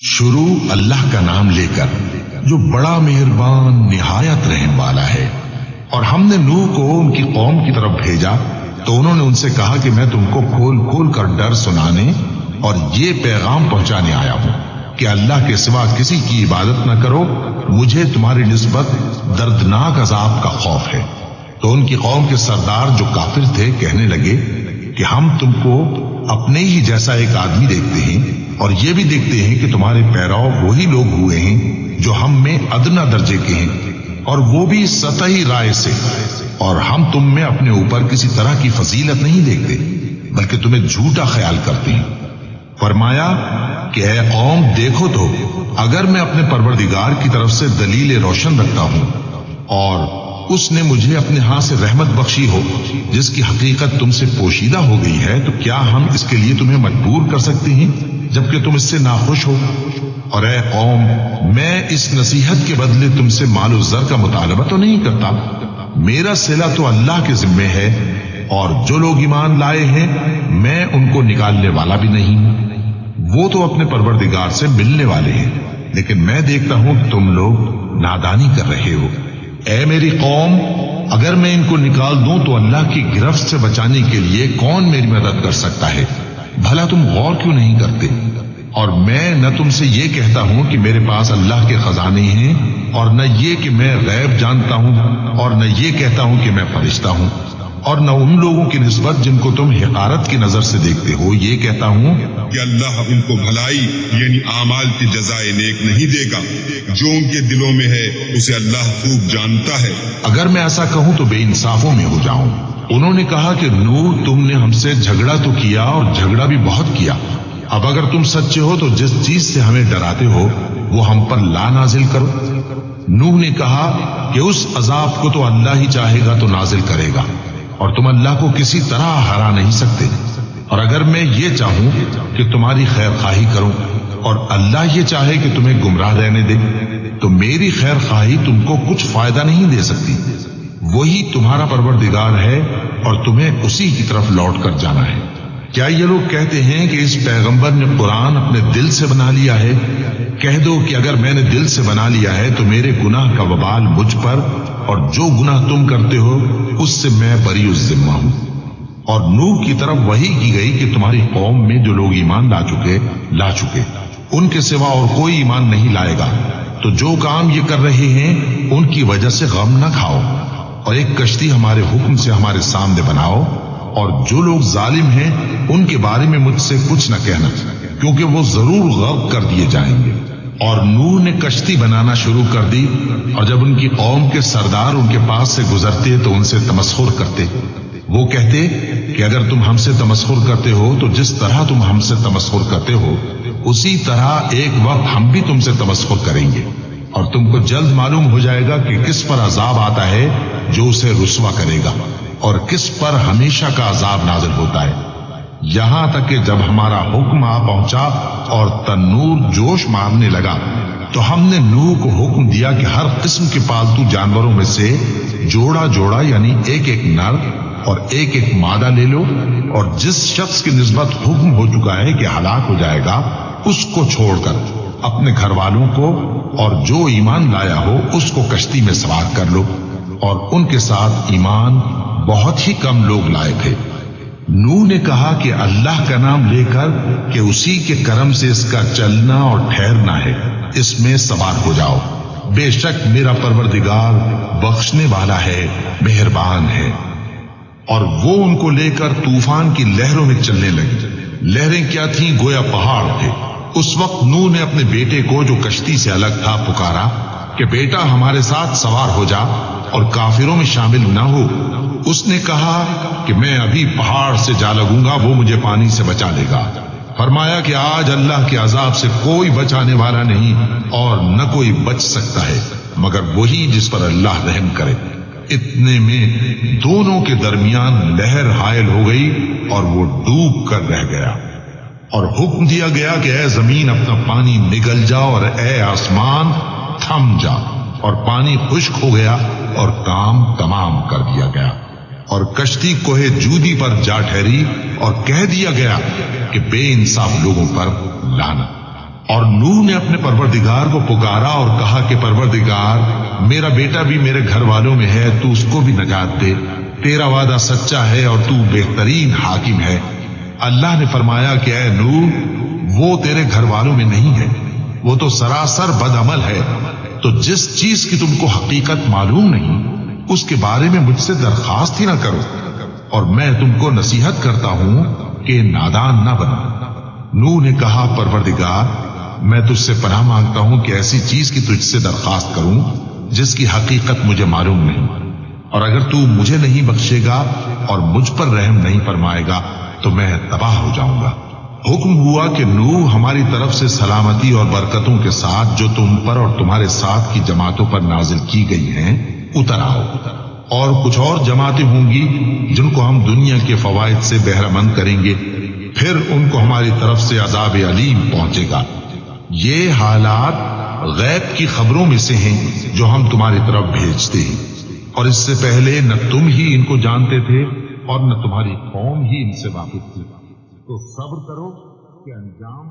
شروع اللہ کا نام لے کر جو بڑا مہربان نہایت رحم والا ہے۔ اور ہم نے نوح کو ان کی قوم کی طرف بھیجا تو انہوں نے ان سے کہا کہ میں تم کو کھول کھول کر ڈر سنانے اور یہ پیغام پہنچانے آیا ہوں کہ اللہ کے سوا کسی کی عبادت نہ کرو، مجھے تمہاری نسبت دردناک عذاب کا خوف ہے۔ تو ان کی قوم کے سردار جو کافر تھے کہنے لگے کہ ہم تم کو اپنے ہی جیسا ایک آدمی دیکھتے ہیں اور یہ بھی دیکھتے ہیں کہ تمہارے پیراؤ وہی لوگ ہوئے ہیں جو ہم میں ادنا درجے کے ہیں، اور وہ بھی سطحی رائے سے، اور ہم تم میں اپنے اوپر کسی طرح کی فضیلت نہیں دیکھتے بلکہ تمہیں جھوٹا خیال کرتے ہیں۔ فرمایا کہ اے قوم دیکھو تو اگر میں اپنے پروردگار کی طرف سے دلیل روشن رکھتا ہوں اور اس نے مجھے اپنے ہاں سے رحمت بخشی ہو جس کی حقیقت تم سے پوشیدہ ہو گئی ہے، تو کیا ہم اس کے لیے تمہیں مجبور کر سکتے ہیں جبکہ تم اس سے ناخوش ہو؟ اور اے قوم میں اس نصیحت کے بدلے تم سے مال و زر کا مطالبہ تو نہیں کرتا، میرا صلہ تو اللہ کے ذمے ہے، اور جو لوگ ایمان لائے ہیں میں ان کو نکالنے والا بھی نہیں ہوں، وہ تو اپنے پروردگار سے ملنے والے ہیں، لیکن میں دیکھتا ہوں کہ تم لوگ نادانی کر رہے ہو۔ اے میری قوم اگر میں ان کو نکال دوں تو اللہ کی گرفت سے بچانے کے لیے کون میری مدد کر سکتا ہے؟ بھلا تم غور کیوں نہیں کرتے؟ اور میں نہ تم سے یہ کہتا ہوں کہ میرے پاس اللہ کے خزانے ہیں، اور نہ یہ کہ میں غیب جانتا ہوں، اور نہ یہ کہتا ہوں کہ میں فرشتہ ہوں، اور نہ ان لوگوں کی نسبت جن کو تم حقارت کی نظر سے دیکھتے ہو یہ کہتا ہوں کہ اللہ ان کو بھلائی یعنی اعمال کی جزائے نیک نہیں دے گا، جو ان کے دلوں میں ہے اسے اللہ خوب جانتا ہے۔ اگر میں ایسا کہوں تو بے انصافوں میں ہو جاؤں۔ انہوں نے کہا کہ نوح تم نے ہم سے جھگڑا تو کیا اور جھگڑا بھی بہت کیا، اب اگر تم سچے ہو تو جس چیز سے ہمیں ڈراتے ہو وہ ہم پر لا نازل کرو۔ نوح نے کہا کہ اس عذاب کو تو اللہ ہی چاہے گا تو نازل کرے گا، اور تم اللہ کو کسی طرح ہرا نہیں سکتے، اور اگر میں یہ چاہوں کہ تمہاری خیر خواہی کروں اور اللہ یہ چاہے کہ تمہیں گمراہ رہنے دے تو میری خیر خواہی تم کو کچھ فائدہ نہیں دے سکتی۔ وہی تمہارا پروردگار ہے اور تمہیں اسی کی طرف لوٹ کر جانا ہے۔ کیا یہ لوگ کہتے ہیں کہ اس پیغمبر نے قرآن اپنے دل سے بنا لیا ہے؟ کہہ دو کہ اگر میں نے دل سے بنا لیا ہے تو میرے گناہ کا وبال مجھ پر، اور جو گناہ تم کرتے ہو اس سے میں بری الذمہ ہوں۔ اور نوح کی طرف وحی کی گئی کہ تمہاری قوم میں جو لوگ ایمان لا چکے ان کے سوا اور کوئی ایمان نہیں لائے گا، تو جو کام یہ کر رہے ہیں ان کی وجہ سے غم نہ کھاؤ، اور ایک کشتی ہمارے حکم سے ہمارے سامنے بناؤ، اور جو لوگ ظالم ہیں ان کے بارے میں مجھ سے کچھ نہ کہنا، کیونکہ وہ ضرور غرق کر دیے جائیں گے۔ اور نوح نے کشتی بنانا شروع کر دی، اور جب ان کی قوم کے سردار ان کے پاس سے گزرتے تو ان سے تمسخر کرتے۔ وہ کہتے کہ اگر تم ہم سے تمسخر کرتے ہو تو جس طرح تم ہم سے تمسخر کرتے ہو اسی طرح ایک وقت ہم بھی تم سے تمسخر کریں گے، اور تم کو جلد معلوم ہو جائے گا کہ کس پر عذاب آتا ہے جو اسے رسوا کرے گا، اور کس پر ہمیشہ کا عذاب نازل ہوتا ہے، یہاں تک کہ جب ہمارا حکم آ پہنچا اور تنور جوش مارنے لگا تو ہم نے نوح کو حکم دیا کہ ہر قسم کے پالتو جانوروں میں سے جوڑا جوڑا یعنی ایک ایک نر اور ایک ایک مادہ لے لو، اور جس شخص کی نسبت حکم ہو چکا ہے کہ ہلاک ہو جائے گا اس کو چھوڑ کر اپنے گھر والوں کو اور جو ایمان لایا ہو اس کو کشتی میں سوار کر لو، اور ان کے ساتھ ایمان بہت ہی کم لوگ لائے تھے۔ نوح نے کہا کہ اللہ کا نام لے کر کہ اسی کے کرم سے اس کا چلنا اور ٹھہرنا ہے، اس میں سوار ہو جاؤ، بے شک میرا پروردگار بخشنے والا ہے، مہربان ہے۔ اور وہ ان کو لے کر طوفان کی لہروں میں چلنے لگے۔ لہریں کیا تھیں؟ گویا پہاڑ تھے۔ اس وقت نوح نے اپنے بیٹے کو جو کشتی سے الگ تھا پکارا کہ بیٹا ہمارے ساتھ سوار ہو جا اور کافروں میں شامل نہ ہو۔ اس نے کہا کہ میں ابھی پہاڑ سے جا لگوں گا، وہ مجھے پانی سے بچا لے گا۔ فرمایا کہ آج اللہ کے عذاب سے کوئی بچانے والا نہیں اور نہ کوئی بچ سکتا ہے مگر وہی جس پر اللہ رحم کرے۔ اتنے میں دونوں کے درمیان لہر حائل ہو گئی اور وہ ڈوب کر رہ گیا، اور حکم دیا گیا کہ اے زمین اپنا پانی نگل جا اور اے آسمان تھم جا، اور پانی خشک ہو گیا اور کام تمام کر دیا گیا، اور کشتی کوہ جودی پر جا ٹھہری، اور کہہ دیا گیا کہ بے انصاف لوگوں پر لعنت۔ اور نوح نے اپنے پروردگار کو پکارا اور کہا کہ پروردگار، میرا بیٹا بھی میرے گھر والوں میں ہے، تو اس کو بھی نجات دے، تیرا وعدہ سچا ہے اور تو بہترین حاکم ہے۔ اللہ نے فرمایا کہ اے نوح، وہ تیرے گھر والوں میں نہیں ہے، وہ تو سراسر بد عمل ہے، تو جس چیز کی تم کو حقیقت معلوم نہیں اس کے بارے میں مجھ سے درخواست ہی نہ کرو، اور میں تم کو نصیحت کرتا ہوں کہ نادان نہ بنو۔ نوح نے کہا پروردگار، میں تجھ سے پناہ مانگتا ہوں کہ ایسی چیز کی تجھ سے درخواست کروں جس کی حقیقت مجھے معلوم نہیں، اور اگر تو مجھے نہیں بخشے گا اور مجھ پر رحم نہیں فرمائے گا تو میں تباہ ہو جاؤں گا۔ حکم ہوا کہ نوح، ہماری طرف سے سلامتی اور برکتوں کے ساتھ جو تم پر اور تمہارے ساتھ کی جماعتوں پر نازل کی گئی ہیں اتر آؤ، اور کچھ اور جماعتیں ہوں گی جن کو ہم دنیا کے فوائد سے بہرہ مند کریں گے، پھر ان کو ہماری طرف سے عذاب علیم پہنچے گا۔ یہ حالات غیب کی خبروں میں سے ہیں جو ہم تمہاری طرف بھیجتے ہیں، اور اس سے پہلے نہ تم ہی ان کو جانتے تھے اور نہ تمہاری قوم ہی ان سے واقف تھی، تو صبر کرو کہ انجام